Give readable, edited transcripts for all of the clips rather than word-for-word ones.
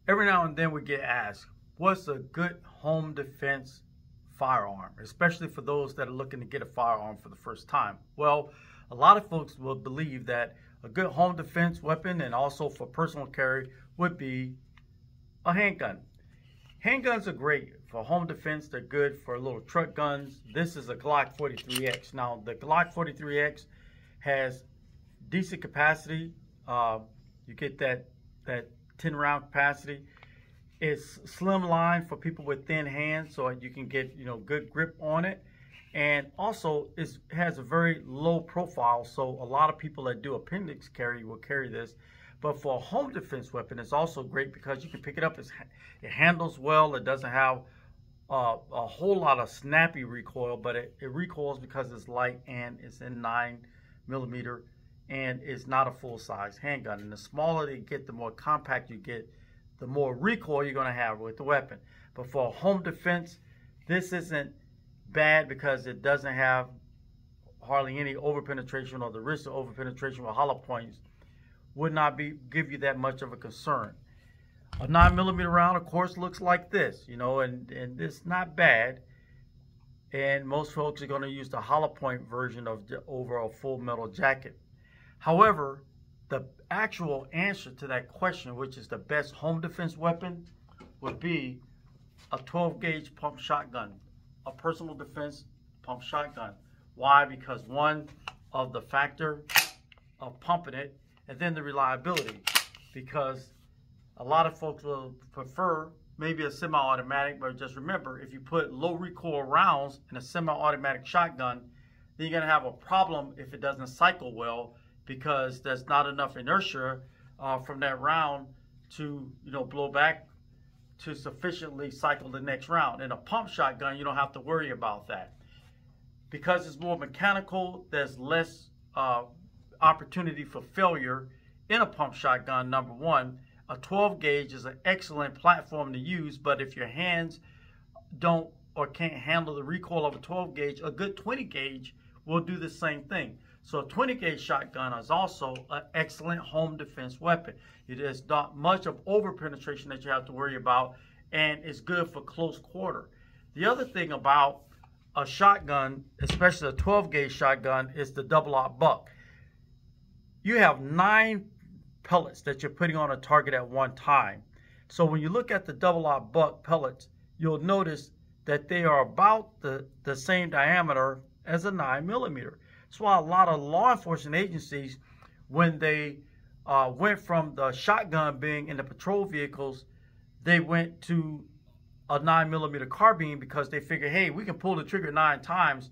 Every now and then we get asked, what's a good home defense firearm, especially for those that are looking to get a firearm for the first time? Well, a lot of folks will believe that a good home defense weapon and also for personal carry would be a handgun. Handguns are great for home defense. They're good for little truck guns. This is a Glock 43X. Now, the Glock 43X has decent capacity. You get that 10-round capacity. It's slimline for people with thin hands, so you can get good grip on it. And also, it has a very low profile, so a lot of people that do appendix carry will carry this. But for a home defense weapon, it's also great because you can pick it up. It handles well. It doesn't have a whole lot of snappy recoil, but it recoils because it's light and it's in 9mm, and it's not a full-size handgun. And the smaller you get, the more compact you get, the more recoil you're going to have with the weapon. But for home defense, this isn't bad because it doesn't have hardly any overpenetration, or the risk of overpenetration with hollow points would not give you that much of a concern. A 9mm round, of course, looks like this, and it's not bad. And most folks are going to use the hollow point version of the overall full metal jacket. However, the actual answer to that question, which is the best home defense weapon, would be a 12-gauge pump shotgun, a personal defense pump shotgun. Why? Because one of the factor of pumping it, and then the reliability, because a lot of folks will prefer maybe a semi-automatic, but just remember, if you put low recoil rounds in a semi-automatic shotgun, then you're going to have a problem if it doesn't cycle well, because there's not enough inertia from that round to blow back to sufficiently cycle the next round. In a pump shotgun, you don't have to worry about that. Because it's more mechanical, there's less opportunity for failure in a pump shotgun. Number one, a 12 gauge is an excellent platform to use, but if your hands don't or can't handle the recoil of a 12 gauge, a good 20 gauge will do the same thing. So a 20 gauge shotgun is also an excellent home defense weapon. It is not much of over penetration that you have to worry about, and it's good for close quarter. The other thing about a shotgun, especially a 12 gauge shotgun, is the double-aught buck. You have 9 pellets that you're putting on a target at one time. So when you look at the double-aught buck pellets, you'll notice that they are about the same diameter as a 9mm. That's why a lot of law enforcement agencies, when they went from the shotgun being in the patrol vehicles, they went to a 9mm carbine, because they figure, hey, we can pull the trigger 9 times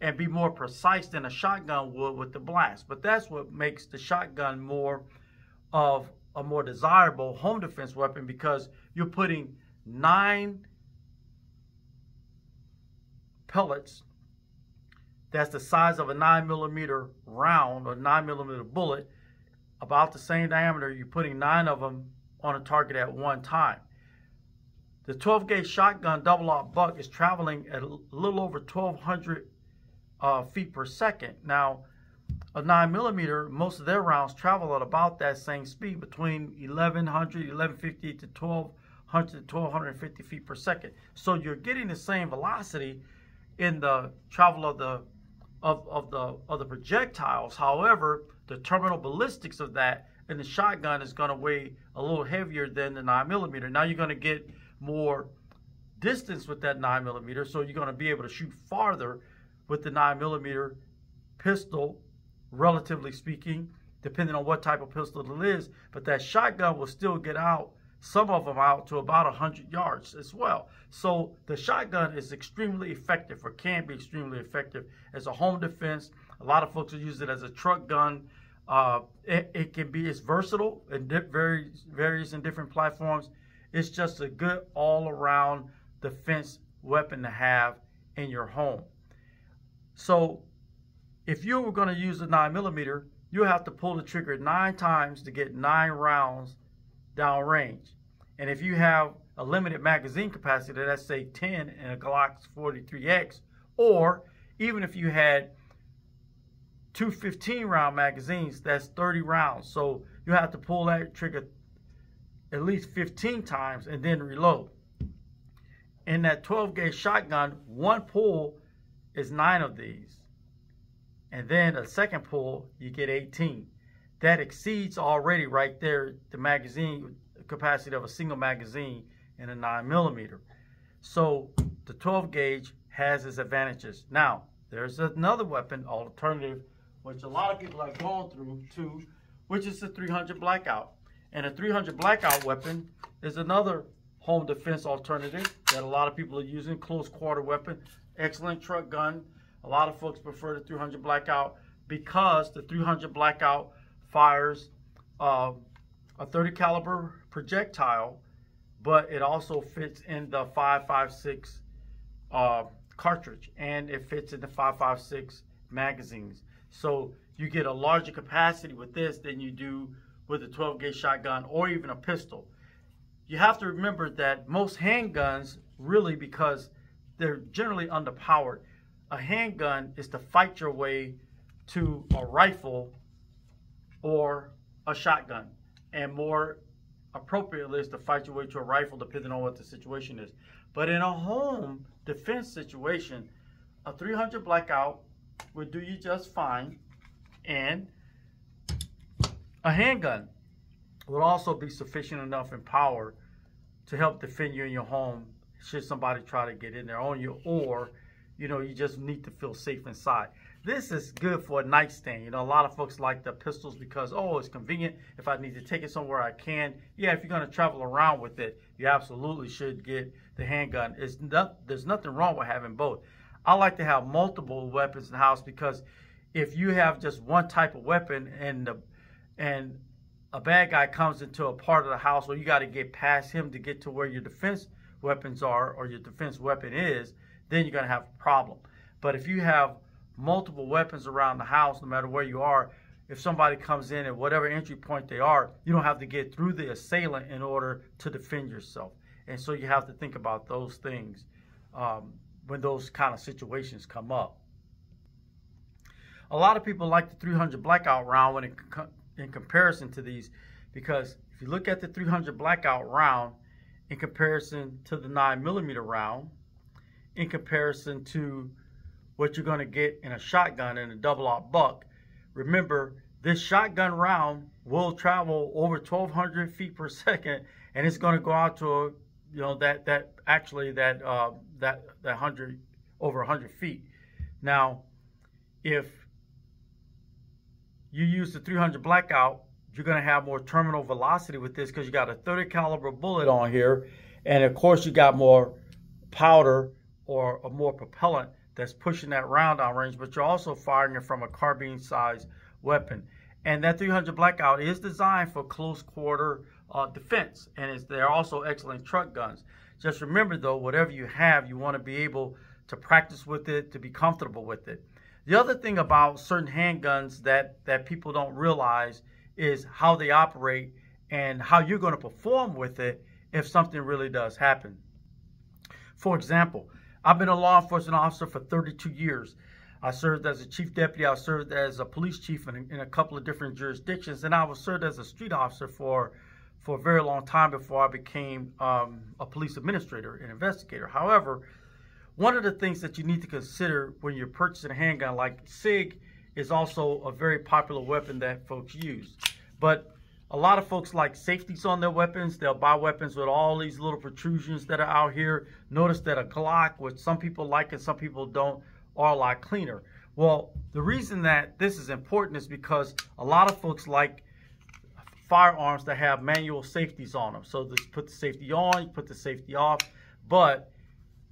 and be more precise than a shotgun would with the blast. But that's what makes the shotgun more of a more desirable home defense weapon, because you're putting 9 pellets that's the size of a 9mm round or 9mm bullet, about the same diameter. You're putting 9 of them on a target at one time. The 12 gauge shotgun double-aught buck is traveling at a little over 1,200 feet per second. Now, a 9mm, most of their rounds travel at about that same speed, between 1,100, 1,150 to 1,200 to 1,250 feet per second. So you're getting the same velocity in the travel of the projectiles. However, the terminal ballistics of that in the shotgun is going to weigh a little heavier than the 9mm. Now you're going to get more distance with that 9mm, so you're going to be able to shoot farther with the 9mm pistol, relatively speaking, depending on what type of pistol it is. But that shotgun will still get out, some of them out to about 100 yards as well. So the shotgun is extremely effective, or can be extremely effective as a home defense. A lot of folks will use it as a truck gun. It's versatile and varies in different platforms. It's just a good all-around defense weapon to have in your home. So if you were going to use a 9mm, you have to pull the trigger 9 times to get 9 rounds downrange. And if you have a limited magazine capacity, let's say 10 in a Glock 43X, or even if you had 2 15-round magazines, that's 30 rounds. So you have to pull that trigger at least 15 times and then reload. In that 12 gauge shotgun, one pull is 9 of these. And then a second pull, you get 18. That exceeds already right there the magazine capacity of a single magazine in a 9mm. So the 12 gauge has its advantages. Now, there's another weapon alternative, which a lot of people have gone through too, which is the 300 blackout. And a 300 blackout weapon is another home defense alternative that a lot of people are using, close quarter weapon, excellent truck gun. A lot of folks prefer the 300 blackout because the 300 blackout fires a 30 caliber projectile, but it also fits in the 5.56 cartridge, and it fits in the 5.56 magazines. So you get a larger capacity with this than you do with a 12 gauge shotgun or even a pistol. You have to remember that most handguns, really, because they're generally underpowered, a handgun is to fight your way to a rifle or a shotgun, and more appropriately is to fight your way to a rifle depending on what the situation is. But in a home defense situation, a 300 blackout would do you just fine, and a handgun would also be sufficient enough in power to help defend you in your home should somebody try to get in there on you, or you just need to feel safe inside. This is good for a nightstand. A lot of folks like the pistols because, oh, it's convenient. If I need to take it somewhere, I can. Yeah, if you're going to travel around with it, you absolutely should get the handgun. There's nothing wrong with having both. I like to have multiple weapons in the house because if you have just one type of weapon and a bad guy comes into a part of the house where you got to get past him to get to where your defense weapons are or your defense weapon is, then you're going to have a problem. But if you have multiple weapons around the house, no matter where you are, if somebody comes in at whatever entry point they are, you don't have to get through the assailant in order to defend yourself. And so you have to think about those things when those kind of situations come up. A lot of people like the 300 blackout round when in comparison to these, because if you look at the 300 blackout round in comparison to the 9mm round, in comparison to what you're going to get in a shotgun and a double-aught buck, remember this shotgun round will travel over 1,200 feet per second, and it's going to go out to that 100 over 100 feet. Now, if you use the 300 blackout, you're going to have more terminal velocity with this because you got a 30 caliber bullet on here, and of course you got more powder or more propellant that's pushing that round down range, but you're also firing it from a carbine size weapon. And that 300 blackout is designed for close quarter defense, and they're also excellent truck guns. Just remember though, whatever you have, you want to be able to practice with it, to be comfortable with it. The other thing about certain handguns that people don't realize is how they operate and how you're going to perform with it if something really does happen. For example, I've been a law enforcement officer for 32 years. I served as a chief deputy. I served as a police chief in a couple of different jurisdictions, and I was served as a street officer for a very long time before I became a police administrator and investigator. However, one of the things that you need to consider when you're purchasing a handgun, like SIG is also a very popular weapon that folks use. But a lot of folks like safeties on their weapons. They'll buy weapons with all these little protrusions that are out here. Notice that a Glock, which some people like and some people don't, are a lot cleaner. Well, the reason that this is important is because a lot of folks like firearms that have manual safeties on them. So just put the safety on, you put the safety off. But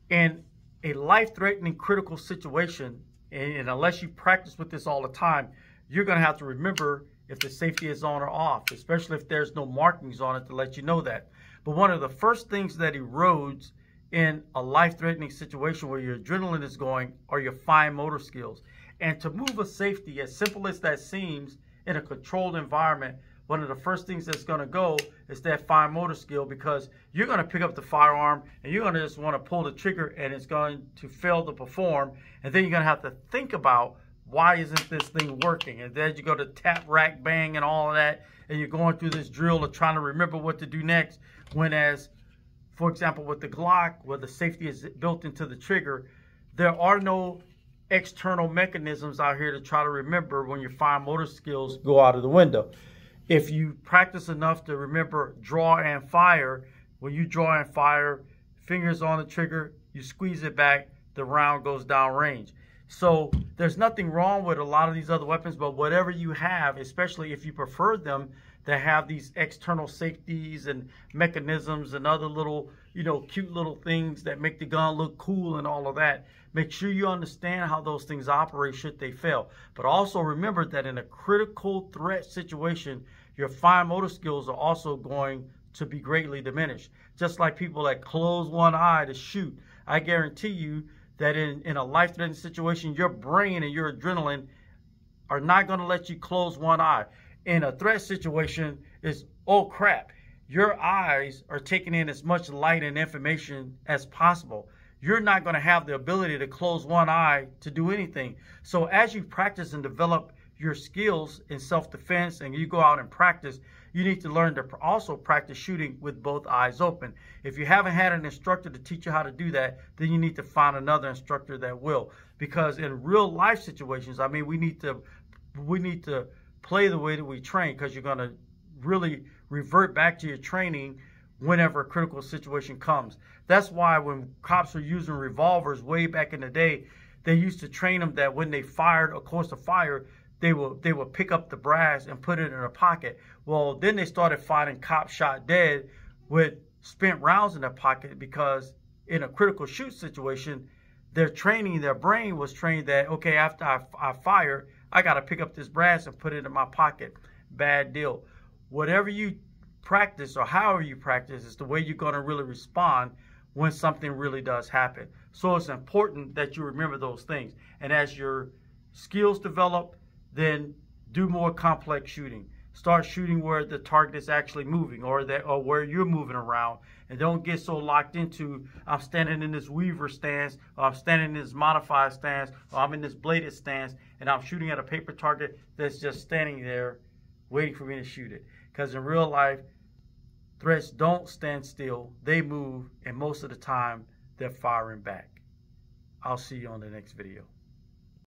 in a life-threatening critical situation, and unless you practice with this all the time, you're going to have to remember if the safety is on or off, especially if there's no markings on it to let you know that. But one of the first things that erodes in a life-threatening situation where your adrenaline is going are your fine motor skills. And to move a safety, as simple as that seems, in a controlled environment, one of the first things that's going to go is that fine motor skill, because you're going to pick up the firearm and you're going to just want to pull the trigger and it's going to fail to perform. And then you're going to have to think about why isn't this thing working? And then you go to tap, rack, bang, and all of that, and you're going through this drill of trying to remember what to do next. When as, for example, with the Glock, where the safety is built into the trigger, there are no external mechanisms out here to try to remember when your fine motor skills go out of the window. If you practice enough to remember draw and fire, when you draw and fire, fingers on the trigger, you squeeze it back, the round goes down range. So there's nothing wrong with a lot of these other weapons, but whatever you have, especially if you prefer them to have these external safeties and mechanisms and other little, cute little things that make the gun look cool and all of that, make sure you understand how those things operate should they fail. But also remember that in a critical threat situation, your fine motor skills are also going to be greatly diminished. Just like people that close one eye to shoot, I guarantee you that in a life-threatening situation, your brain and your adrenaline are not going to let you close one eye. In a threat situation, it's, oh crap, your eyes are taking in as much light and information as possible. You're not going to have the ability to close one eye to do anything. So as you practice and develop your skills in self-defense and you go out and practice, you need to learn to also practice shooting with both eyes open. If you haven't had an instructor to teach you how to do that, then you need to find another instructor that will. Because in real life situations, I mean, we need to play the way that we train, because you're going to really revert back to your training whenever a critical situation comes. That's why when cops were using revolvers way back in the day, they used to train them that when they fired a course of fire, they would pick up the brass and put it in a pocket. Well, then they started finding cops shot dead with spent rounds in their pocket, because in a critical shoot situation, their brain was trained that, okay, after I fire, I got to pick up this brass and put it in my pocket. Bad deal. Whatever you practice or however you practice is the way you're going to really respond when something really does happen. So it's important that you remember those things. And as your skills develop, then do more complex shooting. Start shooting where the target is actually moving, or where you're moving around, and don't get so locked into, I'm standing in this weaver stance, or I'm standing in this modified stance, or I'm in this bladed stance, and I'm shooting at a paper target that's just standing there waiting for me to shoot it. Because in real life, threats don't stand still, they move, and most of the time they're firing back. I'll see you on the next video.